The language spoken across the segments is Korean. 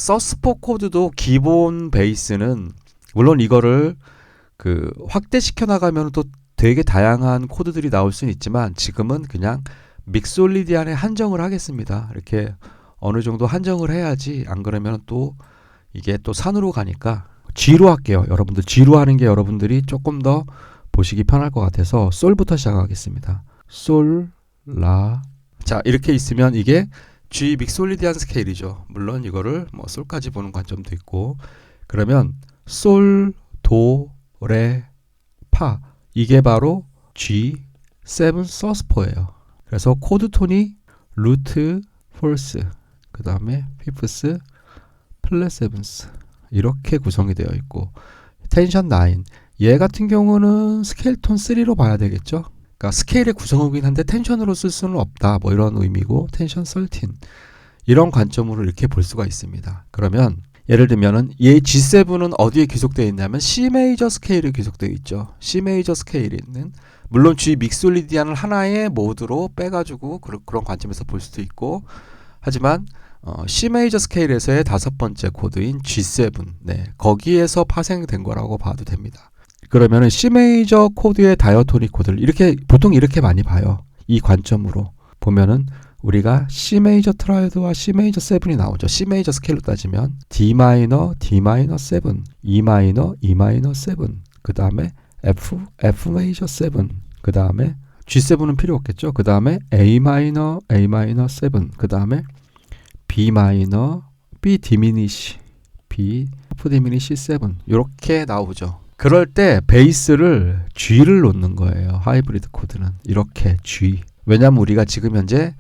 서스4 코드도 기본 베이스는 물론 이거를 그 확대시켜 나가면 또 되게 다양한 코드들이 나올 수는 있지만 지금은 그냥 믹솔리디안에 한정을 하겠습니다. 이렇게 어느 정도 한정을 해야지 안 그러면 또 이게 또 산으로 가니까 G로 할게요. 여러분들 G로 하는 게 여러분들이 조금 더 보시기 편할 것 같아서 솔부터 시작하겠습니다. 솔, 라. 자, 이렇게 있으면 이게 G 믹솔리디안 스케일이죠. 물론 이거를 뭐 솔까지 보는 관점도 있고 그러면 솔, 도, 레, 파 이게 바로 G7 서스4예요. 그래서 코드 톤이 루트, 폴스, 그 다음에 피프스, 플랫 세븐스 이렇게 구성이 되어 있고 텐션 9 얘 같은 경우는 스케일 톤 3로 봐야 되겠죠. 그러니까 스케일의 구성이긴 한데 텐션으로 쓸 수는 없다 뭐 이런 의미고 텐션 13 이런 관점으로 이렇게 볼 수가 있습니다. 그러면 예를 들면은 얘 G7은 어디에 귀속되어 있냐면 C 메이저 스케일에 귀속되어 있죠. C 메이저 스케일에 있는 물론 G 믹솔리디안을 하나의 모드로 빼가지고 그런 관점에서 볼 수도 있고 하지만 C 메이저 스케일에서의 다섯 번째 코드인 G7 네, 거기에서 파생된 거라고 봐도 됩니다. 그러면은 C 메이저 코드의 다이어토닉 코드를 이렇게 보통 이렇게 많이 봐요. 이 관점으로 보면은 우리가 C 메이저 트라이드와 C 메이저 7이 나오죠. C 메이저 스케일로 따지면 D 마이너, D 마이너 7, E 마이너, E 마이너 7, 그 다음에 F 메이저 7, 그 다음에 G7은 필요 없겠죠. 그 다음에 A 마이너, A 마이너 7, 그 다음에 B 마이너, B 디미니시, B F 디미니시 7 이렇게 나오죠. 그럴 때 베이스를 G를 놓는 거예요. 하이브리드 코드는 이렇게 G. 왜냐면 우리가 지금 현재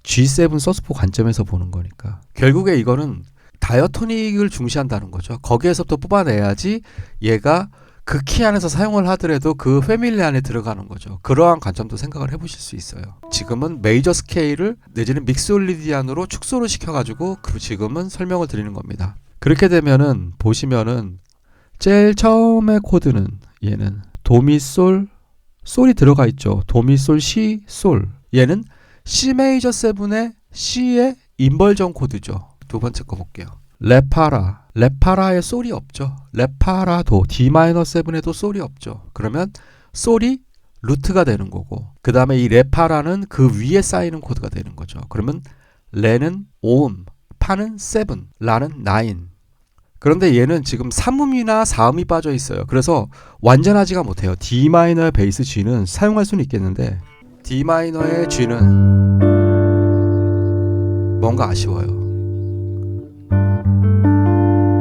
G7 서스4 관점에서 보는 거니까 결국에 이거는 다이어토닉을 중시한다는 거죠. 거기에서부터 뽑아내야지 얘가 그 키 안에서 사용을 하더라도 그 패밀리 안에 들어가는 거죠. 그러한 관점도 생각을 해보실 수 있어요. 지금은 메이저 스케일을 내지는 믹솔리디안으로 축소를 시켜가지고 지금은 설명을 드리는 겁니다. 그렇게 되면은 보시면은 제일 처음에 코드는 얘는 도미솔 솔이 들어가 있죠. 도미솔 시 솔 얘는 C 메이저 7의 C의 인벌전 코드죠. 두 번째 거 볼게요. 레파라에 솔이 없죠. 레파라도 D 마이너 7에도 솔이 없죠. 그러면 솔이 루트가 되는 거고 그 다음에 이 레파라는 그 위에 쌓이는 코드가 되는 거죠. 그러면 레는 5음, 파는 7, 라는 9. 그런데 얘는 지금 3음이나 4음이 빠져 있어요. 그래서 완전하지가 못해요. D 마이너의 베이스 G는 사용할 수는 있겠는데 D 마이너의 G는 뭔가 아쉬워요.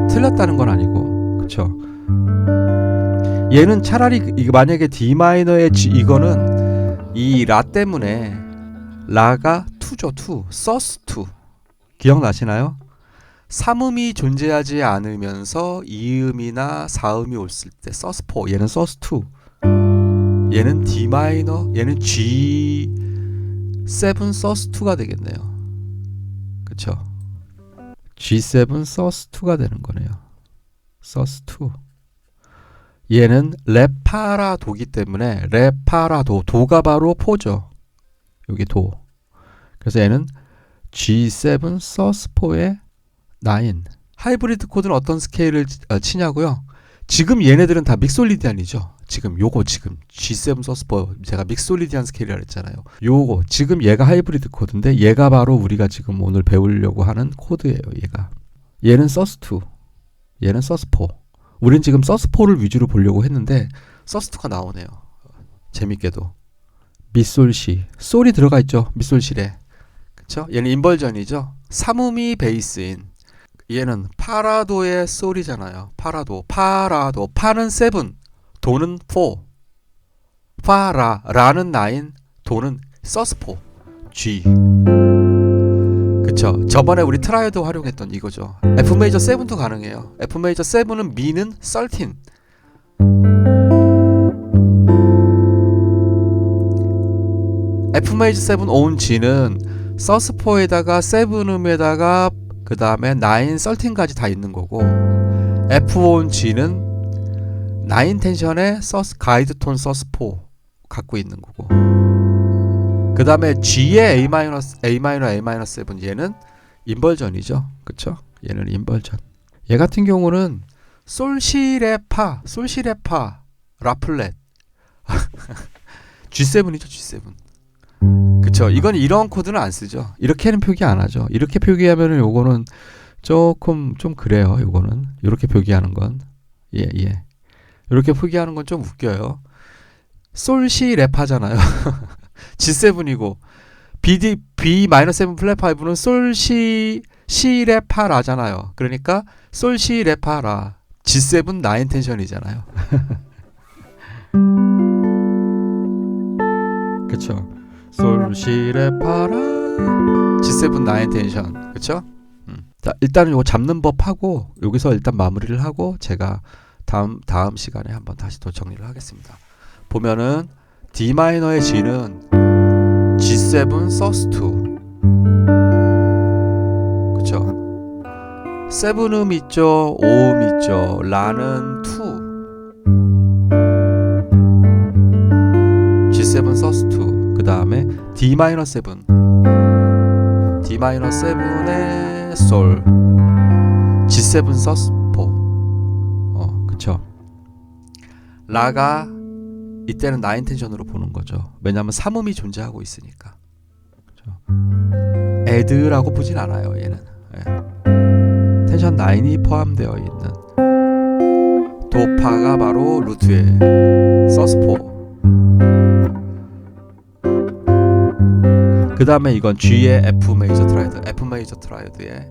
틀렸다는 건 아니고 그쵸? 얘는 차라리 만약에 D 마이너의 G 이거는 이 라 때문에 라가 2죠. 2 서스 2 기억나시나요? 3음이 존재하지 않으면서 2음이나 4음이 올을 때 서스4 얘는 서스2 얘는 D 마이너 얘는 G7 서스2가 되겠네요. 그쵸? G7 서스2가 되는 거네요. 서스2 얘는 레파라도기 때문에 레파라도 도가 바로 포죠. 여기 도 그래서 얘는 G7 서스4의 9 하이브리드 코드는 어떤 스케일을 치냐고요? 지금 얘네들은 다 믹솔리디안이죠. 지금 G7 서스4 제가 믹솔리디안 스케일이라 했잖아요. 요거 지금 얘가 하이브리드 코드인데 얘가 바로 우리가 지금 오늘 배우려고 하는 코드예요. 얘는 서스2 얘는 서스4 우린 지금 서스4를 위주로 보려고 했는데 서스2가 나오네요. 재밌게도 미솔시 솔이 들어가 있죠. 미솔시래 그쵸? 얘는 인벌전이죠. 3음이 베이스인 얘는 파라도의 솔이잖아요. 파라도 파는 7 도는 4 라는 9 도는 서스4 G 그쵸? 저번에 우리 트라이어드 활용했던 이거죠. F 메이저 7도 가능해요. F 메이저 7은 미는 13 F 메이저 7 온 G는 서스4에다가 7음에다가 그 다음에 9, 13까지 다 있는 거고 F1 G는 9 텐션의 가이드 톤 서스4 갖고 있는 거고 그 다음에 G의 A 마이너 7 얘는 인벌전이죠. 그쵸? 얘는 인버전. 얘 같은 경우는 솔시레파, 라플렛. G7이죠, G7. 그쵸. 이건 이런 코드는 안 쓰죠. 이렇게는 표기 안 하죠. 이렇게 표기하면은 요거는 조금 좀 그래요. 요거는 이렇게 표기하는 건 이렇게 표기하는 건 좀 웃겨요. 솔시레파잖아요. G7이고 B-7 플랫 5는 솔시레파라잖아요. 그러니까 솔시레파라. G7 나인 텐션이잖아요. 그쵸. 솔시레파라 G7 나인 텐션. 그쵸? 자, 일단은 이거 잡는 법 하고 여기서 일단 마무리를 하고 제가 다음 시간에 한번 다시 또 정리를 하겠습니다. 보면은 D 마이너의 G는 G7 sus2 그쵸? 7음 있죠, 5음 있죠, 라는 2 G7 sus2 그 다음에 D-7 D-7의 솔 G7 sus4 그쵸? 라가 이때는 나인 텐션으로 보는 거죠. 왜냐하면 3음이 존재하고 있으니까. 그쵸? 애드라고 보진 않아요. 얘는 텐션 9이 포함되어 있는 도파가 바로 루트의 sus4. 그 다음에 이건 G의 F 메이저 트라이드의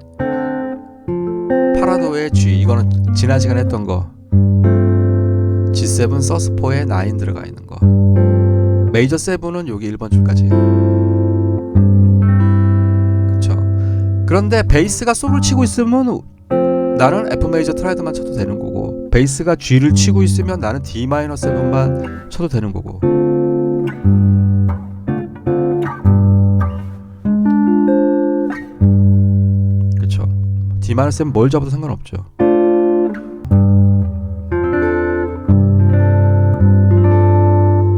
파라도의 G. 이거는 지난 시간에 했던 거. G7 sus4에 9 들어가 있는 거. 메이저 7은 여기 1번 줄까지. 그쵸. 그런데 베이스가 솔을 치고 있으면 나는 F 메이저 트라이드만 쳐도 되는 거고, 베이스가 G를 치고 있으면 나는 D-7만 쳐도 되는 거고. 그쵸. D-7 뭘 잡아도 상관없죠.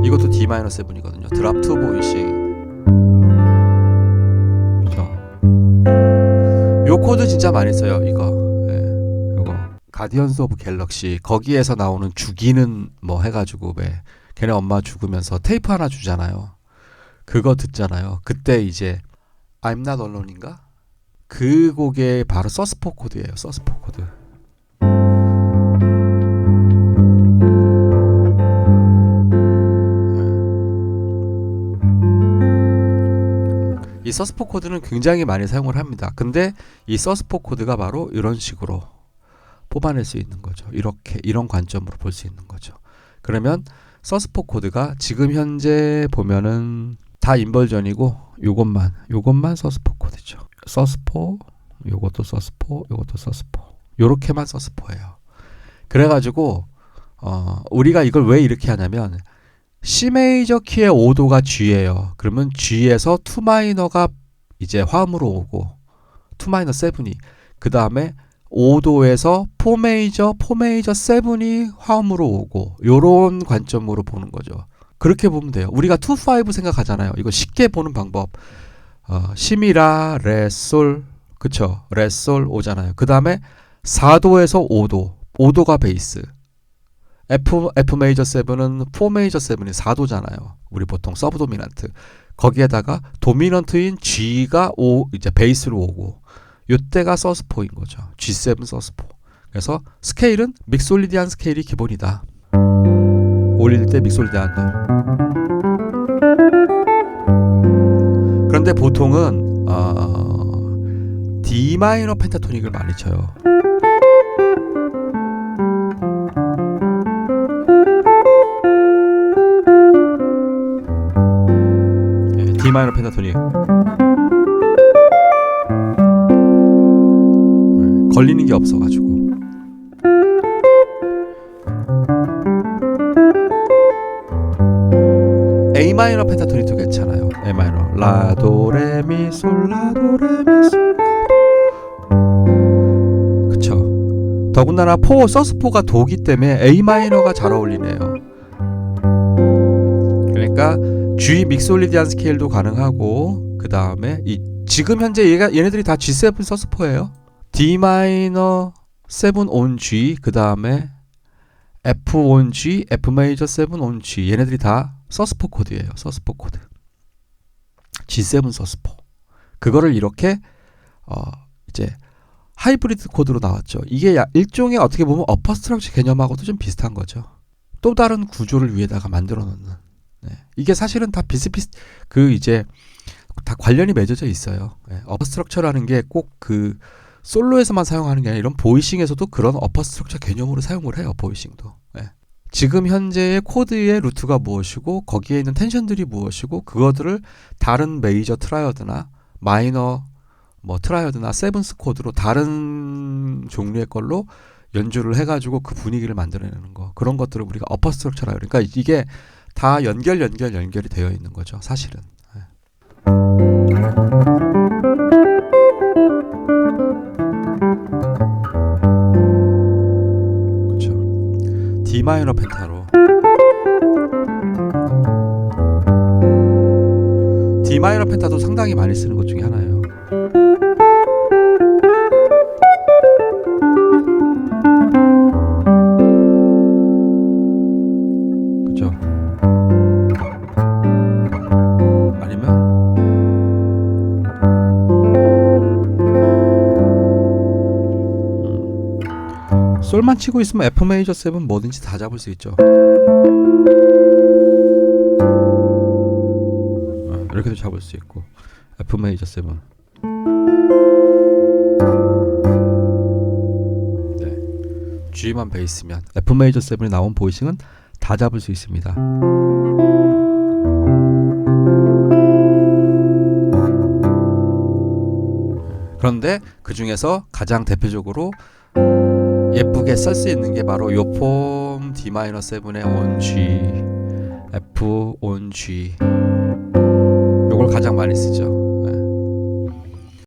이것도 D-7이거든요. 드랍 투 보이싱. 그죠? 요 코드 진짜 많이 써요. 이거. 요거 가디언스 오브 갤럭시 거기에서 나오는 죽이는 뭐 해가지고 왜 걔네 엄마 죽으면서 테이프 하나 주잖아요. 그거 듣잖아요. 그때 이제 I'm Not Alone인가? 그 곡의 바로 sus4 코드예요. sus4 코드. 이 sus4 코드는 굉장히 많이 사용을 합니다. 근데 이 sus4 코드가 바로 이런 식으로 뽑아낼 수 있는 거죠. 이런 관점으로 볼 수 있는 거죠. 그러면 sus4 코드가 지금 현재 보면은 다 인버전이고 요것만 sus4 코드죠. sus4, 요것도 sus4, 요것도 sus4. 요렇게만 sus4예요. 그래가지고 우리가 이걸 왜 이렇게 하냐면 C 메이저 키의 5도가 G예요. 그러면 G에서 2 마이너가 이제 화음으로 오고 2 마이너 7이 그 다음에 5도에서 4 메이저 7이 화음으로 오고 요런 관점으로 보는 거죠. 그렇게 보면 돼요. 우리가 2, 5 생각하잖아요. 이거 쉽게 보는 방법. 시미라, 레, 솔 그쵸? 레, 솔 오잖아요. 그 다음에 4도에서 5도가 베이스. F 메이저 7은 4 메이저 7이 4도잖아요. 우리 보통 서브 도미넌트. 거기에다가 도미넌트인 G가 이제 베이스로 오고 요때가 sus4인 거죠. G7 sus4. 그래서 스케일은 믹솔리디안 스케일이 기본이다. 올릴 때 믹솔리디안. 그런데 보통은 D 마이너 펜타토닉을 많이 쳐요. D 마이너 펜타토닉. 걸리는 게 없어가지고. A 마이너 펜타토닉도 괜찮아요. A 마이너 라도레미솔 라도레미솔 그쵸. 더군다나 sus4가 도기 때문에 A 마이너가 잘 어울리네요. 그러니까 G 믹솔리디안 스케일도 가능하고 그 다음에 지금 현재 얘네들이 다 G7 sus4예요. D 마이너 7 on G, 그 다음에 F on G, F 메이저 7 on G. 얘네들이 다 서스포 코드예요. 서스포 코드. G7 서스포. 그거를 이렇게 이제 하이브리드 코드로 나왔죠. 이게 일종의 어떻게 보면 어퍼 스트럭처 개념하고도 좀 비슷한 거죠. 또 다른 구조를 위에다가 만들어 놓는. 네. 이게 사실은 다 비슷비슷 이제 다 관련이 맺어져 있어요. 네. 어퍼 스트럭처라는 게 꼭 그 솔로에서만 사용하는 게 아니라 이런 보이싱에서도 그런 어퍼 스트럭처 개념으로 사용을 해요. 보이싱도. 네. 지금 현재의 코드의 루트가 무엇이고 거기에 있는 텐션들이 무엇이고 그것들을 다른 메이저 트라이어드나 마이너 트라이어드나 세븐스 코드로 다른 종류의 걸로 연주를 해가지고 그 분위기를 만들어내는 거, 그런 것들을 우리가 어퍼 스트럭처라 그러니까 이게 다 연결이 되어 있는 거죠, 사실은. 그렇죠. D 마이너 펜타로. D 마이너 펜타도 상당히 많이 쓰는 것 중에 하나예요. 그죠? 아니면 솔만 치고 있으면 F 메이저 7 뭐든지 다 잡을 수 있죠. 이렇게도 잡을 수 있고 F 메이저 7. 네. G만 베이스면 F 메이저 7이 나온 보이싱은 다 잡을 수 있습니다. 그런데 그 중에서 가장 대표적으로 예쁘게 쓸 수 있는 게 바로 요 폼 D 마이너 7의 on G, F on G. 요걸 가장 많이 쓰죠.